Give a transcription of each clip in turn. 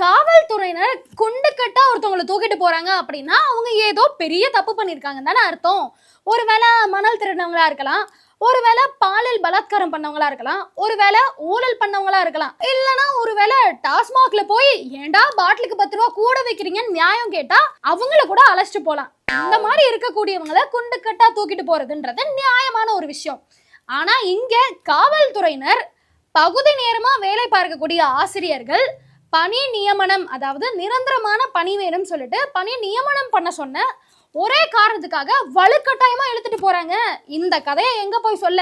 காவல்துறையினர் குண்டு கட்டா ஒருத்தவங்களை தூக்கிட்டு போறாங்க அப்படின்னா அவங்க ஏதோ பெரிய தப்பு பண்ணிருக்காங்கன்னு தானே அர்த்தம். ஒருவேளை மணல் திருடினவங்களா இருக்கலாம், ஒருவேளை பாலியல் பலாத்காரம் பண்ணவங்களா இருக்கலாம், ஒருவேளை ஊழல் பண்ணவங்களா இருக்கலாம், இல்லைன்னா ஒருவேளை டாஸ்மாக்ல போய் ஏண்டா பாட்டிலுக்கு 10 ரூபா கூட வைக்கிறீங்கன்னு நியாயம் கேட்டா அவங்கள கூட அழைச்சிட்டு போலாம். இந்த மாதிரி இருக்கக்கூடியவங்களை குண்டு கட்டா தூக்கிட்டு போறதுன்றது நியாயமான ஒரு விஷயம். ஆனா இங்க காவல்துறையினர் பகுதி நேரமா வேலை பார்க்கக்கூடிய ஆசிரியர்கள் பணி நியமனம், அதாவது நிரந்தரமான பணி வேணும் சொல்லிட்டு பணி நியமனம் பண்ண சொன்ன ஒரே காரணத்துக்காக வலுக்கட்டாயமா இழுத்துட்டு போறாங்க. இந்த கதையை எங்க போய் சொல்ல?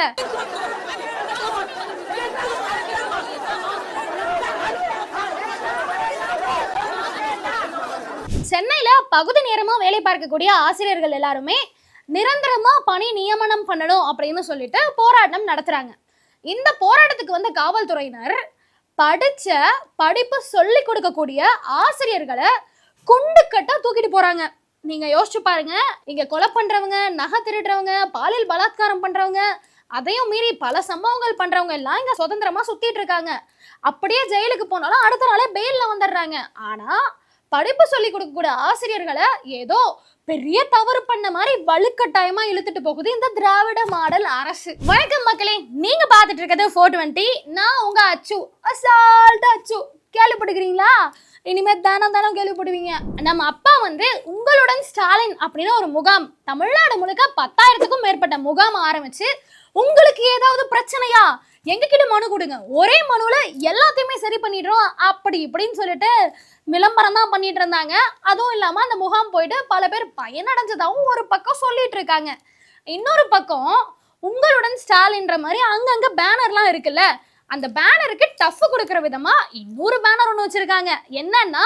சென்னையில பகுதி நேரமா வேலை பார்க்கக்கூடிய ஆசிரியர்கள் எல்லாருமே நிரந்தரமா பணி நியமனம் பண்ணணும் அப்படின்னு சொல்லிட்டு போராட்டம் நடத்துறாங்க. இந்த போராட்டத்துக்கு வந்த காவல்துறையினர் படிச்ச படிப்பு சொல்லி கொடுக்கக்கூடிய ஆசிரியர்களை குண்டு கட்டா தூக்கிட்டு போறாங்க. நீங்க யோசிச்சு பாருங்க, இங்க கொலை பண்றவங்க, நகை திருடுறவங்க, பாலியல் பலாத்காரம் பண்றவங்க, அதையும் மீறி பல சம்பவங்கள் பண்றவங்க எல்லாம் இங்க சுதந்திரமா சுத்திட்டு இருக்காங்க. அப்படியே ஜெயிலுக்கு போனாலும் அடுத்த நாளே பெயில்ல வந்துடுறாங்க. ஆனா படிப்பு சொல்லி கொடுக்கக்கூடிய ஆசிரியர்களை ஏதோ பெரிய தவறு பண்ண மாதிரி வலுக்கட்டாயமா இழுத்துட்டு போகுது இந்த திராவிட மாடல் அரசு. வணக்கம் மக்களே, நீங்க பாத்துட்டு இருக்கிறது 420. நான் உங்க அச்சு, அசால்ட் அச்சு. கேள்விப்படுகிறீங்களா? இனிமே தானம் கேள்விப்படுவீங்க. நம்ம அப்பா உங்களுடன் ஸ்டாலின் அப்படின்னு ஒரு முகாம் தமிழ்நாடு முழுக்க 10,000க்கும் மேற்பட்ட முகாம் ஆரம்பிச்சு உங்களுக்கு ஏதாவது பிரச்சனையா எங்ககிட்ட மனு கொடுங்க, ஒரே மனுல எல்லாத்தையுமே சரி பண்ணிடுறோம் அப்படி இப்படின்னு சொல்லிட்டு விளம்பரம் தான் பண்ணிட்டு இருந்தாங்க. அதுவும் இல்லாம அந்த முகாம் போயிட்டு பல பேர் பயனடைஞ்சதாகவும் ஒரு பக்கம் சொல்லிட்டு இருக்காங்க. இன்னொரு பக்கம் உங்களுடன் ஸ்டாலின்ற மாதிரி அங்கங்க பேனர்லாம் இருக்குல்ல, அந்த பேனருக்கு டஃப் கொடுக்கிற விதமா இன்னொரு பேனர் ஒன்று வச்சிருக்காங்க. என்னன்னா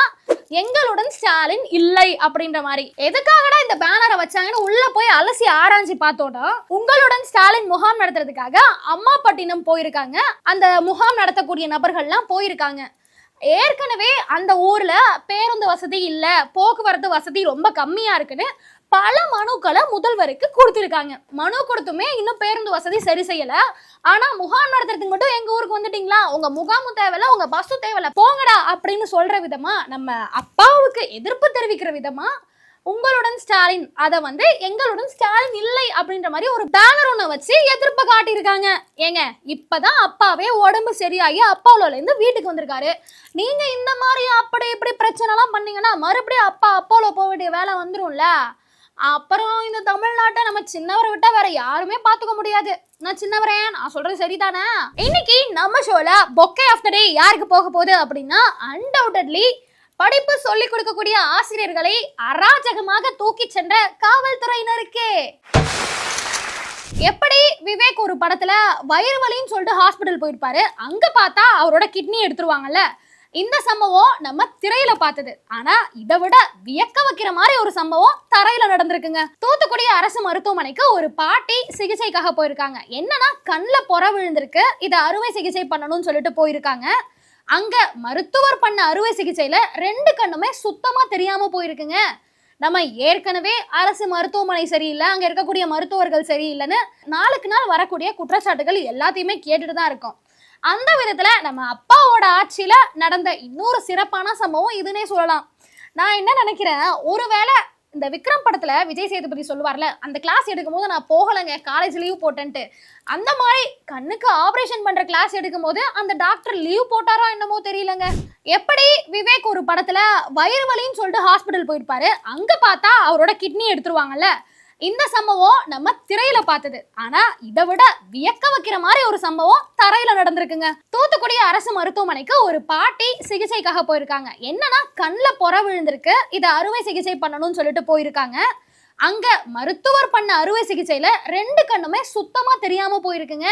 எங்களுடன் ஸ்டாலின் இல்லை அப்படின்ற மாதிரி. எதுக்காகடா இந்த பேனரை வச்சாங்கன்னு உள்ள போய் அலசி ஆராய்ச்சி பார்த்தோம்னா, உங்களுடன் ஸ்டாலின் முகாம் நடத்துறதுக்காக அம்மாப்பட்டினம் போயிருக்காங்க. அந்த முகாம் நடத்தக்கூடிய நபர்கள்லாம் போயிருக்காங்க. ஏற்கனவே அந்த ஊர்ல பேருந்து வசதி இல்ல, போக்குவரத்து வசதி ரொம்ப கம்மியா இருக்குன்னு பல மனுக்களை முதல்வருக்கு கொடுத்திருக்காங்க. மனு கொடுத்துமே இன்னும் பேருந்து வசதி சரி செய்யல. ஆனா முகாம் நடத்துறதுக்கு மட்டும் எங்க ஊருக்கு வந்துட்டீங்களா, உங்க முகாமும் தேவையில்ல, உங்க பஸ்ஸும் தேவையில்ல, போங்கடா அப்படின்னு சொல்ற விதமா, நம்ம அப்பாவுக்கு எதிர்ப்பு தெரிவிக்கிற விதமா உங்களுடன் ஸ்டாலின் அதை எங்களுடன் ஸ்டாலின் இல்லை அப்படின்ற மாதிரி ஒரு பேனர் ஒண்ணு வச்சு எதிர்ப்பு காட்டியிருக்காங்க. ஏங்க, இப்பதான் அப்பாவே உடம்பு சரியாகி அப்பாவோல இருந்து வீட்டுக்கு வந்திருக்காரு. நீங்க இந்த மாதிரி அப்படி இப்படி பிரச்சனை எல்லாம் பண்ணீங்கன்னா மறுபடியும் அப்பா அப்போலோ போக வேண்டிய வேலை வந்துரும்ல. அப்புறம் இந்த தமிழ்நாட்டை நம்ம சின்னவரை விட்டா வேற யாருமே பாத்துக்க முடியாது. நான் சின்னவரே, நான் சொல்றது சரிதானே? இன்னைக்கு நம்ம ஷோல பொக்கே ஆஃப் த டே யாருக்கு போக போகுது அப்படின்னா, அன்டவுட்டட்லி படிப்பு சொல்லி கொடுக்கக்கூடிய ஆசிரியர்களை அராஜகமாக தூக்கி சென்ற காவல்துறையினருக்கே. எப்படி விவேக் ஒரு படத்துல வயிறு வலின்னு சொல்லிட்டு ஹாஸ்பிட்டல் போயிருப்பாரு, அங்க பார்த்தா அவரோட கிட்னி எடுத்துருவாங்கல்ல. இந்த சம்பவம் நம்ம திரையில பார்த்தது. ஆனா இதை விட வியக்க வைக்கிற மாதிரி ஒரு சம்பவம் தரையில நடந்திருக்குங்க. தூத்துக்குடி அரசு மருத்துவமனைக்கு ஒரு பாட்டி சிகிச்சைக்காக போயிருக்காங்க. என்னன்னா கண்ணில் பொற விழுந்திருக்கு, இதை அறுவை சிகிச்சை பண்ணணும்னு சொல்லிட்டு போயிருக்காங்க. அங்க மருத்துவர் பண்ண அறுவை சிகிச்சையில 2 கண்ணுமே சுத்தமா தெரியாம போயிருக்குங்க. நம்ம ஏற்கனவே அரசு மருத்துவமனை சரியில்லை, அங்க இருக்கக்கூடிய மருத்துவர்கள் சரியில்லைன்னு நாளுக்கு நாள் வரக்கூடிய குற்றச்சாட்டுகள் எல்லாத்தையுமே கேட்டுட்டு தான் இருக்கோம். அந்த விதத்துல நம்ம அப்பாவோட ஆட்சியில நடந்த இன்னொரு சிறப்பான சம்பவம் இதுன்னே சொல்லலாம். நான் என்ன நினைக்கிறேன், ஒருவேளை இந்த விக்ரம் படத்துல விஜய் சேதுபதி சொல்லுவார்ல, அந்த கிளாஸ் எடுக்கும் போது நான் போகலைங்க, காலேஜ் லீவ் போட்டேன்ட்டு, அந்த மாதிரி கண்ணுக்கு ஆபரேஷன் பண்ற கிளாஸ் எடுக்கும் போது அந்த டாக்டர் லீவ் போட்டாரோ என்னமோ தெரியலங்க. எப்படி விவேக் ஒரு படத்துல வயிறு வலின்னு சொல்லிட்டு ஹாஸ்பிட்டல் போயிருப்பாரு, அங்க பார்த்தா அவரோட கிட்னி எடுத்துருவாங்கல்ல. இந்த சம்பவம் நம்ம திரையில பார்த்தது. ஆனா இதை விட வியக்க வைக்கிற மாதிரி ஒரு சம்பவம் தரையில நடந்திருக்குங்க. தூத்துக்குடி அரசு மருத்துவமனைக்கு ஒரு பாட்டி சிகிச்சைக்காக போயிருக்காங்க. என்னன்னா கண்ணில் பொற விழுந்திருக்கு, இதை அறுவை சிகிச்சை பண்ணணும்னு சொல்லிட்டு போயிருக்காங்க. அங்க மருத்துவர் பண்ண அறுவை சிகிச்சையில 2 கண்ணுமே சுத்தமா தெரியாம போயிருக்குங்க.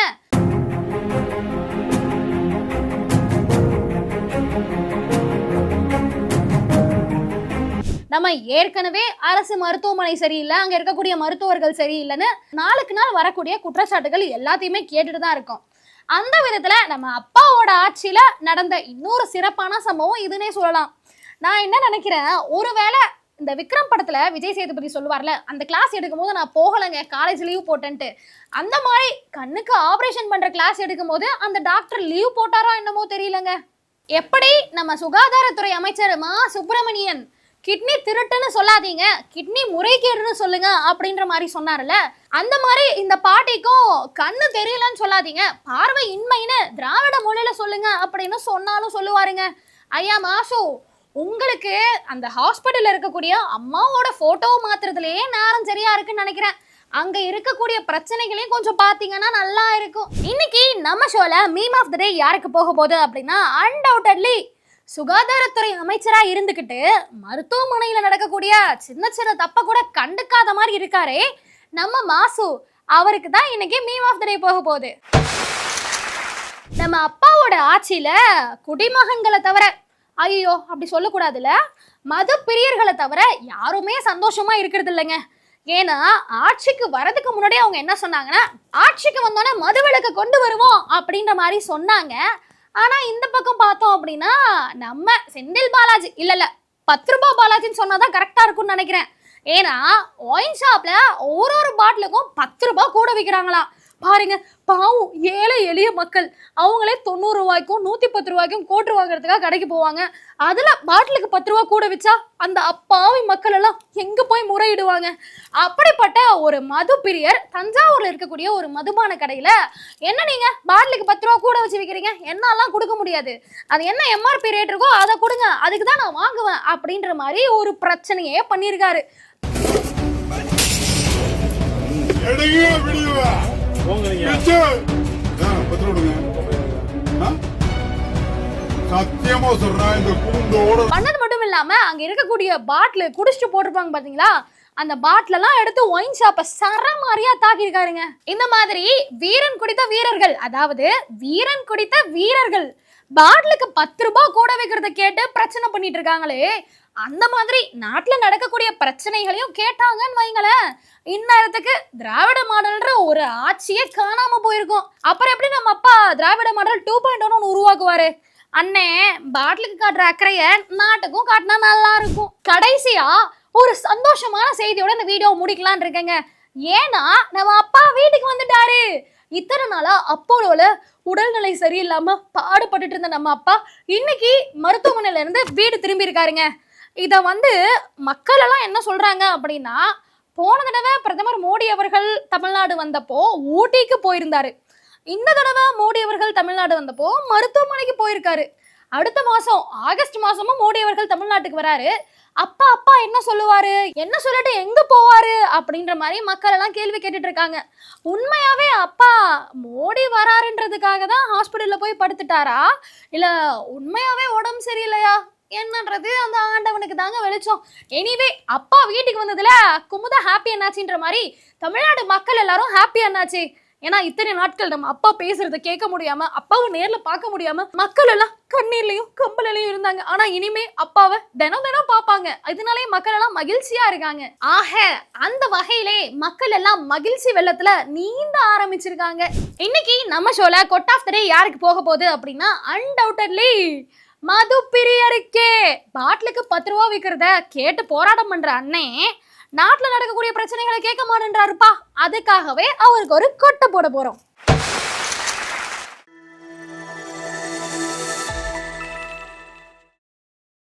நம்ம ஏற்கனவே அரசு மருத்துவமனை சரியில்லை, அங்க இருக்கக்கூடிய மருத்துவர்கள் சரியில்லைன்னு நாளுக்கு நாள் வரக்கூடிய குற்றச்சாட்டுகள் எல்லாத்தையுமே கேட்டுட்டு தான் இருக்கோம். அந்த விதத்துல நம்ம அப்பாவோட ஆட்சியில நடந்த இன்னொரு சிறப்பான சம்பவம் இதுன்னே சொல்லலாம். நான் என்ன நினைக்கிறேன், ஒருவேளை இந்த விக்ரம் படத்துல விஜய் சேதுபதி சொல்லுவார்ல, அந்த கிளாஸ் எடுக்கும் போது நான் போகலைங்க, காலேஜ் லீவ் போட்டேன்ட்டு, அந்த மாதிரி கண்ணுக்கு ஆபரேஷன் பண்ற கிளாஸ் எடுக்கும் போது அந்த டாக்டர் லீவ் போட்டாரோ என்னமோ தெரியலங்க. எப்படி நம்ம சுகாதாரத்துறை அமைச்சர் மா சுப்பிரமணியன் கிட்னி திருட்டுன்னு சொல்லாதீங்க, கிட்னி முறைகேடுன்னு சொல்லுங்க அப்படின்ற மாதிரி சொன்னார்ல, அந்த மாதிரி இந்த பாட்டிக்கும் கண்ணு தெரியலன்னு சொல்லாதீங்க, பார்வை இன்மைன்னு திராவிட மொழியில சொல்லுங்க அப்படின்னு சொன்னாலும் சொல்லுவாருங்க. ஐயா மாசு, உங்களுக்கு அந்த ஹாஸ்பிட்டல்ல இருக்கக்கூடிய அம்மாவோட போட்டோ மாத்துறதுலயே நேரம் சரியா இருக்குன்னு நினைக்கிறேன். அங்க இருக்கக்கூடிய பிரச்சனைகளையும் கொஞ்சம் பாத்தீங்கன்னா நல்லா இருக்கும். இன்னைக்கு நம்ம ஷோல மீம் ஆஃப் த டே யாருக்கு போக போகுது அப்படின்னா, அன்டவுட்டட்லி சுகாதாரத்துறை அமைச்சரா இருந்துகிட்டு மருத்துவமனையில நடக்கக்கூடிய சின்ன சின்ன தப்ப கூட கண்டுக்காத மாதிரி இருக்காரே நம்ம மாசு, அவருக்கு தான் இன்னைக்கு மீம் ஆஃப் த டே போக போகுது. நம்ம அப்பாவோட ஆட்சியில குடிமகன்களை தவிர, ஐயோ அப்படி சொல்லக்கூடாதுல்ல, மது பிரியர்களை தவிர யாருமே சந்தோஷமா இருக்கிறது இல்லைங்க. ஏன்னா ஆட்சிக்கு வரதுக்கு முன்னாடியே அவங்க என்ன சொன்னாங்கன்னா, ஆட்சிக்கு வந்தோன்னே மதுவிலக்கு கொண்டு வருவோம் அப்படின்ற மாதிரி சொன்னாங்க. ஆனா இந்த பக்கம் பார்த்தோம் அப்படின்னா நம்ம செந்தில் பாலாஜி இல்ல 10 ரூபாய் பாலாஜின்னு சொன்னாதான் கரெக்டா இருக்கும்னு நினைக்கிறேன். ஏன்னா ஒயின் ஷாப்ல ஒரு பாட்டிலுக்கும் 10 ரூபாய் கூட விற்கிறாங்களா பாருங்க. பாவம் ஏழை எளிய மக்கள், அவங்களே 90 ரூபாய்க்கும் 110 ரூபாய்க்கும் கோட்டு வாங்குறதுக்காக கடைக்கு போவாங்க. அதுல பாட்டிலுக்கு 10 ரூபாய் கூட வச்சா அந்த அப்பாவி மக்கள் எல்லாம் எங்க போய் முறையிடுவாங்க? அப்படிப்பட்ட ஒரு மது பிரியர் தஞ்சாவூர்ல இருக்கக்கூடிய ஒரு மதுபான கடையில, என்ன நீங்க பாட்டிலுக்கு 10 ரூபாய் கூட வச்சு விற்கிறீங்க, என்னெல்லாம் கொடுக்க முடியாது, அது என்ன எம்ஆர்பி ரேட் இருக்கோ அதை கொடுங்க, அதுக்கு தான் நான் வாங்குவேன் அப்படின்ற மாதிரி ஒரு பிரச்சனையே பண்ணியிருக்காரு. பண்ணது மட்டும் இல்லாம அங்க இருக்கக்கூடிய பாட்டில் குடிச்சிட்டு போட்டிருப்பாங்க பாத்தீங்களா, அந்த பாட்டில் எல்லாம் எடுத்து ஒயின் ஷாப்பை சரமாரியா தாக்கியிருக்காருங்க. இந்த மாதிரி வீரன் குடித்த வீரர்கள், அதாவது வீரன் குடித்த வீரர்கள் பாட்டிலுக்கு 10 ரூபாய் கூட வைக்கிறத கேட்டு பிரச்சனை பண்ணிட்டு இருக்காங்களே, அந்த மாதிரி நாட்டுல நடக்கக்கூடிய பிரச்சனைகளையும் கேட்டாங்கன்னு வைங்களேன், இந்நேரத்துக்கு திராவிட மாடல்ன்ற ஒரு ஆட்சியே காணாம போயிருக்கும். அப்புறம் எப்படி நம்ம அப்பா திராவிட மாடல் 2.1 உருவாக்குவாரு? அண்ணே பாட்டிலுக்கு காட்டுற அக்கறைய நாட்டுக்கும் காட்டினா நல்லா இருக்கும். கடைசியா ஒரு சந்தோஷமான செய்தியோட இந்த வீடியோ முடிக்கலான் இருக்கேங்க. ஏன்னா நம்ம அப்பா வீட்டுக்கு வந்துட்டாரு. இத்தனை நாளா அப்போலோல உடல்நிலை சரியில்லாம பாடுபட்டு இருந்த நம்ம அப்பா இன்னைக்கு மருத்துவமனையில இருந்து வீடு திரும்பி இருக்காருங்க. இத மக்கள் எல்லாம் என்ன சொல்றாங்க அப்படின்னா, போன தடவை பிரதமர் மோடி அவர்கள் தமிழ்நாடு வந்தப்போ ஊட்டிக்கு போயிருந்தாரு, இந்த தடவை மோடி அவர்கள் தமிழ்நாடு வந்தப்போ மருத்துவமனைக்கு போயிருக்காரு. அடுத்த மாசம் ஆகஸ்ட் மாசமும் மோடி அவர்கள் தமிழ்நாட்டுக்கு வராரு. அப்பா அப்பா என்ன சொல்லுவாரு, என்ன சொல்லிட்டு எங்க போவாரு அப்படின்ற மாதிரி மக்கள் எல்லாம் கேள்வி கேட்டுட்டு இருக்காங்க. உண்மையாவே அப்பா மோடி வராருன்றதுக்காக தான் ஹாஸ்பிட்டல்ல போய் படுத்துட்டாரா, இல்ல உண்மையாவே உடம்பு சரியில்லையா என்னன்றது அந்த ஆண்டவனுக்கு தாங்க வெளிச்சம். எனிவே அப்பா வீட்டுக்கு வந்ததுல குமுதா ஹாப்பி என்னாச்சுன்ற மாதிரி தமிழ்நாடு மக்கள் எல்லாரும் ஹாப்பி என்னாச்சு. ஏன்னா இத்தனை நாட்கள் நம்ம அப்பா பேசுறத கேட்க முடியாம, அப்பாவை நேர்ல பார்க்க முடியாம மக்கள் எல்லாம் கண்ணீர்லயும் கம்பலையும் இருந்தாங்க. ஆனா இனிமே அப்பாவை தினம் தினம் பார்ப்பாங்க. இதனாலேயே மக்கள் எல்லாம் மகிழ்ச்சியா இருக்காங்க. ஆக அந்த வகையிலே மக்கள் எல்லாம் மகிழ்ச்சி வெள்ளத்துல நீந்த ஆரம்பிச்சிருக்காங்க. இன்னைக்கு நம்ம ஷோல கொட் ஆஃப் த டே யாருக்கு போக போகுது அப்படின்னா, அன்டவுட்டட்லி மது பிரியருக்கே. பாட்டிலுக்கு 10 ரூபா விற்கிறத கேட்டு போராட்டம் பண்ற அண்ணே நாட்டுல நடக்கக்கூடிய பிரச்சனைகளை கேட்க மாட்டேன்றாருப்பா. அதுக்காகவே அவருக்கு ஒரு கொட்டை போட போறோம்.